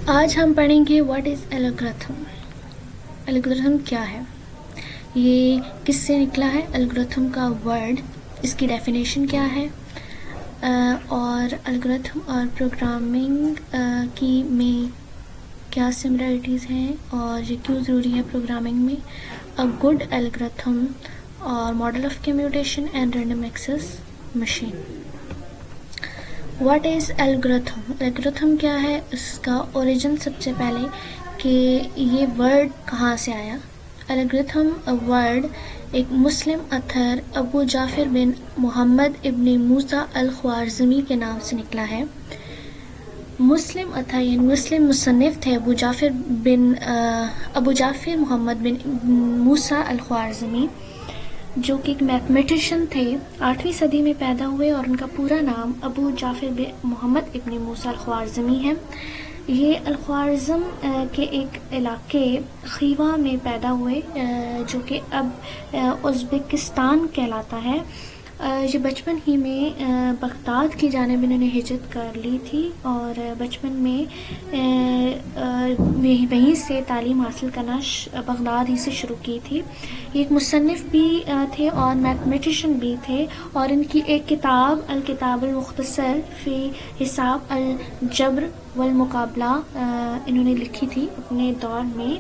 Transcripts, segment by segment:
آج ہم پڑھیں گے واٹ از الگورتھم. الگورتھم کیا ہے، یہ کس سے نکلا ہے، الگورتھم کا ورڈ، اس کی ڈیفینیشن کیا ہے، اور الگورتھم اور پروگرامنگ کی میں کیا سملرٹیز ہیں اور یہ کیوں ضروری ہے پروگرامنگ میں. A good algorithm اور model of computation and random access machine. What is algorithm? Algorithm کیا ہے، اس کا اوریجن سب سے پہلے کہ یہ ورڈ کہاں سے آیا. الگورتھم ورڈ ایک مسلم اتھر ابو جعفر بن محمد ابن موسیٰ الخوارزمی کے نام سے نکلا ہے. مسلم اتھر یعنی مسلم مصنف تھے ابو جعفر محمد بن موسیٰ الخوارزمی، جو کہ ایک میتھمیٹیشین تھے. 8ویں صدی میں پیدا ہوئے اور ان کا پورا نام ابو جعفر بن محمد ابن موسیٰ الخوارزمی ہے. یہ الخوارزم کے ایک علاقے خیوا میں پیدا ہوئے جو کہ اب ازبکستان کہلاتا ہے. یہ بچپن ہی میں بغداد کی جانب انہوں نے ہجرت کر لی تھی اور بچپن میں وہیں سے تعلیم حاصل کرنا بغداد ہی سے شروع کی تھی. یہ ایک مصنف بھی تھے اور میتھمیٹیشین بھی تھے، اور ان کی ایک کتاب الکتاب المختصر فی حساب الجبر والمقابلہ انہوں نے لکھی تھی اپنے دور میں،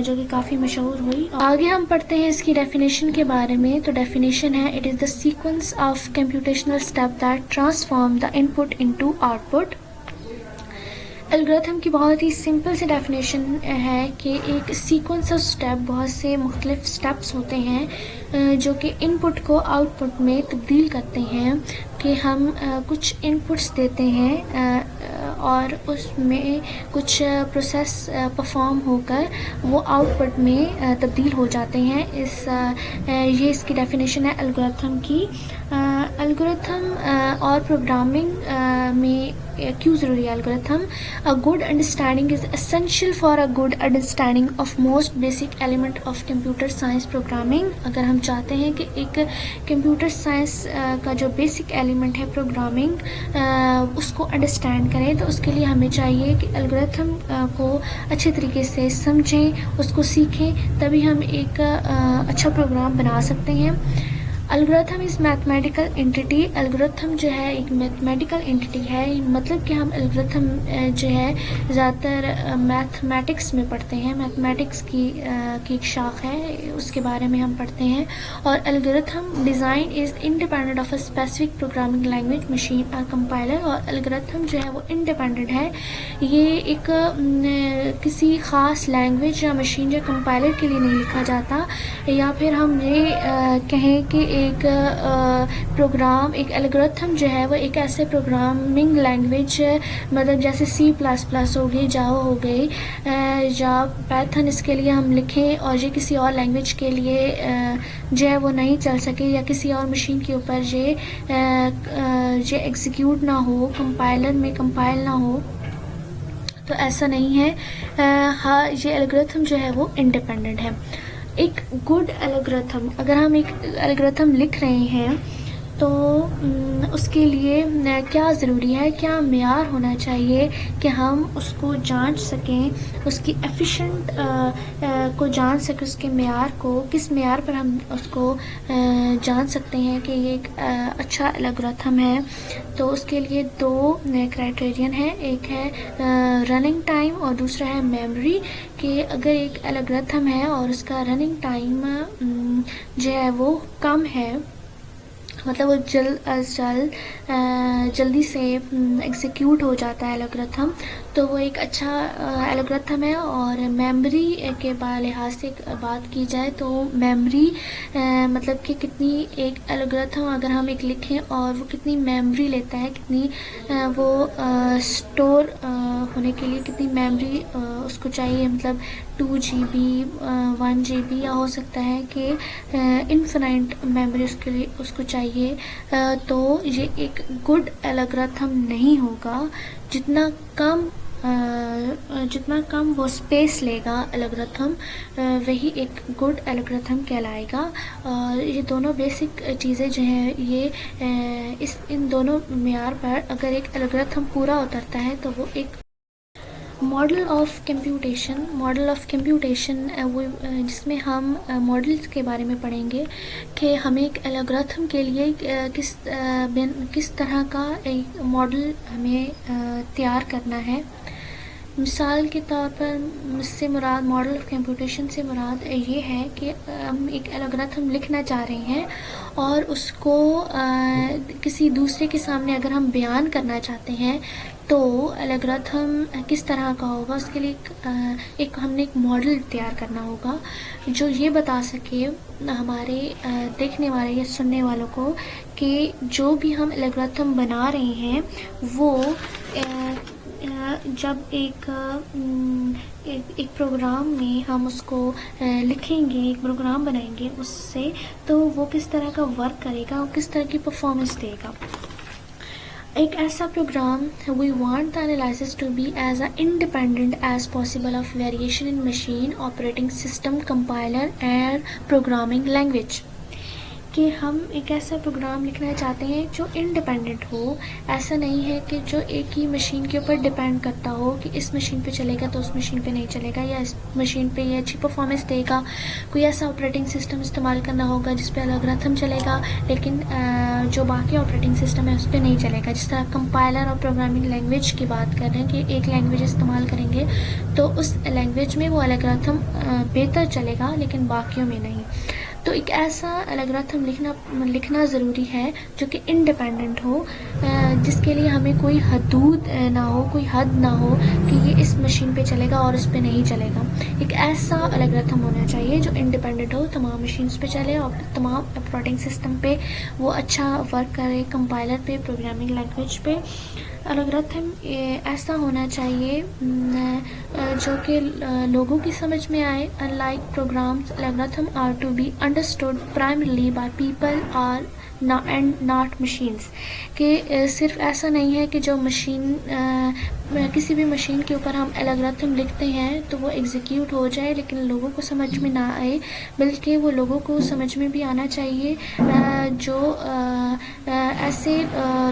جو کہ کافی مشہور ہوئی. آگے ہم پڑھتے ہیں اس کی ڈیفینیشن کے بارے میں. تو ڈیفینیشن ہے it is the sequence of computational step that transform the in put into out put. Algorithm کی بہت ہی سمپل سی ڈیفینیشن ہے کہ ایک سیکوینس آف اسٹیپ، بہت سے مختلف اسٹیپس ہوتے ہیں جو کہ ان پٹ کو آؤٹ پٹ میں تبدیل کرتے ہیں. کہ ہم کچھ ان پٹس دیتے ہیں اور اس میں کچھ پروسیس پرفارم ہو کر وہ آؤٹ پٹ میں تبدیل ہو جاتے ہیں. یہ اس کی ڈیفینیشن ہے الگورتھم کی. الگورتھم اور پروگرامنگ میں کیوں ضروری ہے algorithm? A good understanding is essential for a good understanding of most basic element of computer science programming. اگر ہم چاہتے ہیں کہ ایک کمپیوٹر سائنس کا جو بیسک ایلیمنٹ ہے پروگرامنگ اس کو انڈرسٹینڈ کریں، تو اس کے لیے ہمیں چاہیے کہ الگورتھم کو اچھے طریقے سے سمجھیں، اس کو سیکھیں، تبھی ہم ایک اچھا پروگرام بنا سکتے ہیں. الگورتھم از میتھمیٹیکل انٹیٹی. الگورتھم جو ہے ایک میتھمیٹیکل انٹیٹی ہے، مطلب کہ ہم الگورتھم جو ہے زیادہ تر میتھمیٹکس میں پڑھتے ہیں. میتھمیٹکس کی ایک شاخ ہے، اس کے بارے میں ہم پڑھتے ہیں. اور algorithm design is independent of a specific programming language machine اور کمپائلر. اور الگورتھم جو ہے وہ انڈیپینڈنٹ ہے، یہ ایک کسی خاص لینگویج یا مشین یا کمپائلر کے لیے نہیں لکھا جاتا. یا پھر ہم یہ کہیں کہ ایک پروگرام، ایک الگورتھم جو ہے وہ ایک ایسے پروگرامنگ لینگویج مطلب جیسے C++ ہو گئی، جاوا ہو گئی یا پائتھن، اس کے لیے ہم لکھیں اور یہ کسی اور لینگویج کے لیے جو ہے وہ نہیں چل سکے یا کسی اور مشین کے اوپر یہ ایگزیکیوٹ نہ ہو، کمپائلر میں کمپائل نہ ہو، تو ایسا نہیں ہے. ہاں، یہ الگورتھم جو ہے وہ انڈیپینڈنٹ ہے. ایک گڈ الگورتھم، اگر ہم ایک الگورتھم لکھ رہے ہیں تو اس کے لیے کیا ضروری ہے، کیا معیار ہونا چاہیے کہ ہم اس کو جانچ سکیں، اس کی ایفیشینٹ کو جان سکیں، اس کے معیار کو، کس معیار پر ہم اس کو جان سکتے ہیں کہ یہ ایک اچھا الگورتھم ہے. تو اس کے لیے 2 کرائٹیرین ہیں، ایک ہے رننگ ٹائم اور دوسرا ہے میموری. کہ اگر ایک الگورتھم ہے اور اس کا رننگ ٹائم جو ہے وہ کم ہے، مطلب وہ جلدی سے ایگزیکیوٹ ہو جاتا ہے الگورتھم، تو وہ ایک اچھا الگورتھم ہے. اور میموری کے لحاظ سے بات کی جائے تو میموری مطلب کہ کتنی ایک الگورتھم اگر ہم ایک لکھیں اور وہ کتنی میموری لیتا ہے، کتنی وہ اسٹور ہونے کے لیے کتنی میموری اس کو چاہیے، مطلب 2 GB 1 GB یا ہو سکتا ہے کہ انفینائٹ میموری اس کو چاہیے. تو یہ ایک گڈ الگورتھم نہیں ہوگا. جتنا کم وہ اسپیس لے گا الگورتھم، وہی ایک گڈ الگورتھم کہلائے گا. اور یہ دونوں بیسک چیزیں جو ہیں یہ ان دونوں معیار پر اگر ایک الگورتھم پورا اترتا ہے تو وہ ایک ماڈل آف کمپیوٹیشن جس میں ہم ماڈلس کے بارے میں پڑھیں گے کہ ہمیں ایک الگورتھم کے لیے کس طرح کا ایک ماڈل ہمیں تیار کرنا ہے. مثال کے طور پر اس سے مراد ماڈل آف کمپیوٹیشن سے مراد یہ ہے کہ ہم ایک الگورتھم لکھنا چاہ رہے ہیں اور اس کو کسی دوسرے کے سامنے اگر ہم بیان کرنا چاہتے ہیں تو الگورتھم کس طرح کا ہوگا. اس کے لیے ہم نے ایک ماڈل تیار کرنا ہوگا جو یہ بتا سکے ہمارے دیکھنے والے یا سننے والوں کو کہ جو بھی ہم الگورتھم بنا رہے ہیں وہ جب ایک پروگرام میں ہم اس کو لکھیں گے، ایک پروگرام بنائیں گے اس سے، تو وہ کس طرح کا ورک کرے گا، وہ کس طرح کی پرفارمنس دے گا. ایک ایسا programme we want the analysis to be as independent as possible of variation in machine operating system compiler and programming language. کہ ہم ایک ایسا پروگرام لکھنا چاہتے ہیں جو انڈیپینڈنٹ ہو. ایسا نہیں ہے کہ جو ایک ہی مشین کے اوپر ڈیپینڈ کرتا ہو کہ اس مشین پہ چلے گا تو اس مشین پہ نہیں چلے گا، یا اس مشین پہ یہ اچھی پرفارمنس دے گا. کوئی ایسا آپریٹنگ سسٹم استعمال کرنا ہوگا جس پہ الگورتھم چلے گا لیکن جو باقی آپریٹنگ سسٹم ہے اس پہ نہیں چلے گا. جس طرح کمپائلر اور پروگرامنگ لینگویج کی بات کر رہے ہیں کہ ایک لینگویج استعمال کریں گے تو اس لینگویج میں وہ الگورتھم بہتر چلے گا لیکن باقیوں میں نہیں. تو ایک ایسا الگورتھم لکھنا ضروری ہے جو کہ انڈیپینڈنٹ ہو، جس کے لیے ہمیں کوئی حدود نہ ہو، کوئی حد نہ ہو کہ یہ اس مشین پہ چلے گا اور اس پہ نہیں چلے گا. ایک ایسا الگورتھم ہونا چاہیے جو انڈیپینڈنٹ ہو، تمام مشینز پہ چلے اور تمام آپریٹنگ سسٹم پہ وہ اچھا ورک کرے، کمپائلر پہ، پروگرامنگ لینگویج پہ. الگورتھم ایسا ہونا چاہیے جو کہ لوگوں کی سمجھ میں آئے. Unlike programs, algorithm are to be understood primarily by people and not machines. کہ صرف ایسا نہیں ہے کہ جو مشین کسی بھی مشین کے اوپر ہم الگورتھم لکھتے ہیں تو وہ ایگزیکیوٹ ہو جائے لیکن لوگوں کو سمجھ میں نہ آئے، بلکہ وہ لوگوں کو سمجھ میں بھی آنا چاہیے جو ایسے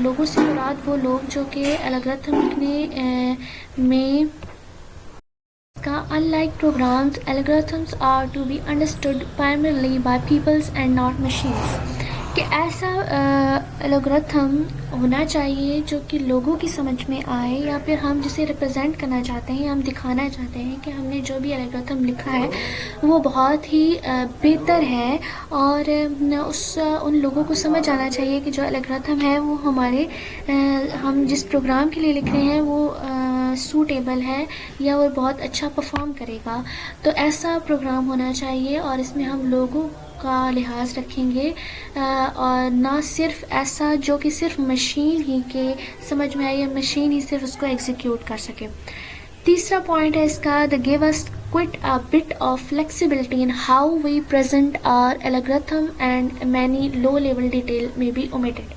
لوگوں سے مراد وہ لوگ جو کہ الگورتھم لکھنے میں Unlike programs, algorithms are to be understood primarily by peoples and not machines. کہ ایسا الگورتھم ہونا چاہیے جو کہ لوگوں کی سمجھ میں آئے، یا پھر ہم جسے ریپرزینٹ کرنا چاہتے ہیں، ہم دکھانا چاہتے ہیں کہ ہم نے جو بھی الگورتھم لکھا ہے وہ بہت ہی بہتر ہے، اور ان لوگوں کو سمجھ آنا چاہیے کہ جو الگورتھم ہے وہ ہم جس پروگرام کے لیے لکھ رہے ہیں وہ سوٹیبل ہے یا وہ بہت اچھا پرفارم کرے گا. تو ایسا پروگرام ہونا چاہیے اور اس میں ہم لوگوں کا لحاظ رکھیں گے اور نہ صرف ایسا جو کہ صرف مشین ہی کے سمجھ میں آئے یا مشین ہی صرف اس کو ایگزیکیوٹ کر سکے. تیسرا پوائنٹ ہے اس کا the give us quite a bit of flexibility in how we present our algorithm and many low level detail may be omitted.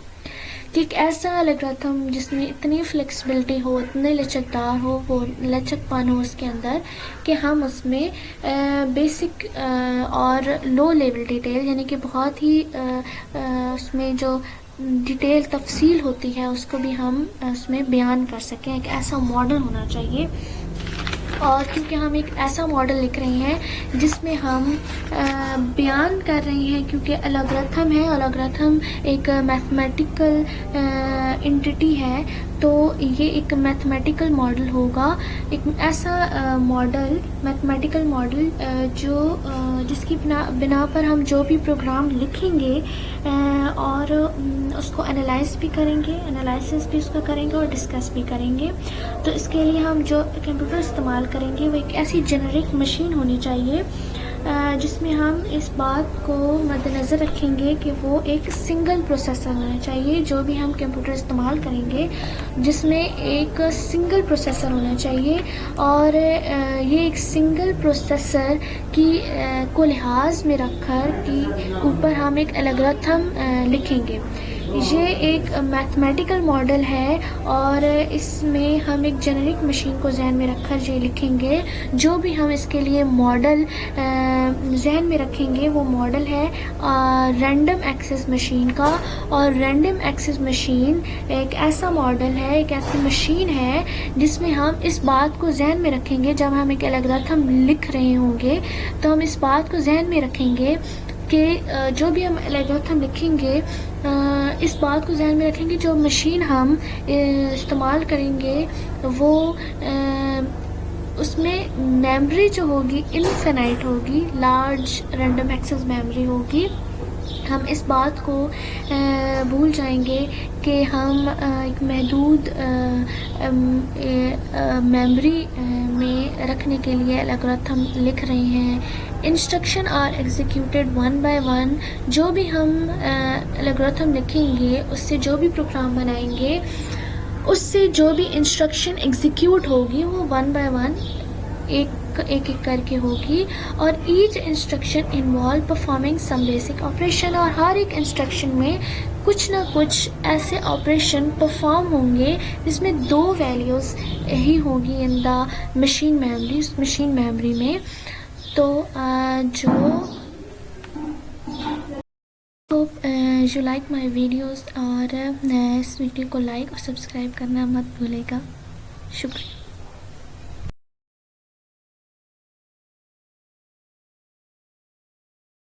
کہ ایک ایسا الگورتھم جس میں اتنی فلیکسیبلٹی ہو، اتنے لچکدار ہو، وہ لچک پن ہو اس کے اندر کہ ہم اس میں بیسک اور لو لیول ڈیٹیل یعنی کہ بہت ہی اس میں جو ڈیٹیل تفصیل ہوتی ہے اس کو بھی ہم اس میں بیان کر سکیں. ایک ایسا ماڈل ہونا چاہیے. اور کیونکہ ہم ایک ایسا ماڈل لکھ رہے ہیں جس میں ہم بیان کر رہے ہیں، کیونکہ الگورتھم ہے، الگورتھم ایک میتھمیٹیکل انٹیٹی ہے تو یہ ایک میتھمیٹیکل ماڈل ہوگا. ایک ایسا ماڈل میتھمیٹیکل ماڈل جس کی بنا پر ہم جو بھی پروگرام لکھیں گے اور اس کو انالائز بھی کریں گے، انالائسس بھی اس کا کریں گے اور ڈسکس بھی کریں گے. تو اس کے لیے ہم جو کمپیوٹر استعمال کریں گے وہ ایک ایسی جنرک مشین ہونی چاہیے جس میں ہم اس بات کو مد نظر رکھیں گے کہ وہ ایک سنگل پروسیسر ہونا چاہیے. جو بھی ہم کمپیوٹر استعمال کریں گے جس میں ایک سنگل پروسیسر ہونا چاہیے، اور یہ ایک سنگل پروسیسر کی کو لحاظ میں رکھ کر کہ اوپر ہم ایک الگورتھم لکھیں گے. یہ ایک میتھمیٹیکل ماڈل ہے اور اس میں ہم ایک جنرک مشین کو ذہن میں رکھ کر یہ لکھیں گے. جو بھی ہم اس کے لیے ماڈل ذہن میں رکھیں گے وہ ماڈل ہے رینڈم ایکسس مشین کا. اور رینڈم ایکسس مشین ایک ایسا ماڈل ہے, ایک ایسی مشین ہے جس میں ہم اس بات کو ذہن میں رکھیں گے. جب ہم ایک الگورتھم لکھ رہے ہوں گے تو ہم اس بات کو ذہن میں رکھیں گے کہ جو بھی ہم الگورتھم لکھیں گے اس بات کو ذہن میں رکھیں گے جو مشین ہم استعمال کریں گے وہ اس میں میموری جو ہوگی انفینائٹ ہوگی, لارج رینڈم ایکسس میموری ہوگی. ہم اس بات کو بھول جائیں گے کہ ہم ایک محدود میموری میں رکھنے کے لیے الگورتھم لکھ رہے ہیں. Instruction are executed one by one. جو بھی ہم الگورتھم لکھیں گے, اس سے جو بھی پروگرام بنائیں گے, اس سے جو بھی انسٹرکشن ایگزیکیوٹ ہوگی وہ ون بائی ون ایک ایک کر کے ہوگی. اور each instruction involve performing some basic operation. اور ہر ایک انسٹرکشن میں کچھ نہ کچھ ایسے آپریشن پرفارم ہوں گے جس میں 2 ویلیوز ہی ہوگی ان دا مشین میموری, اس مشین میموری میں. تو جو لائک مائی ویڈیوز, اور اس ویڈیو کو لائک اور سبسکرائب کرنا مت بھولے گا. شکریہ.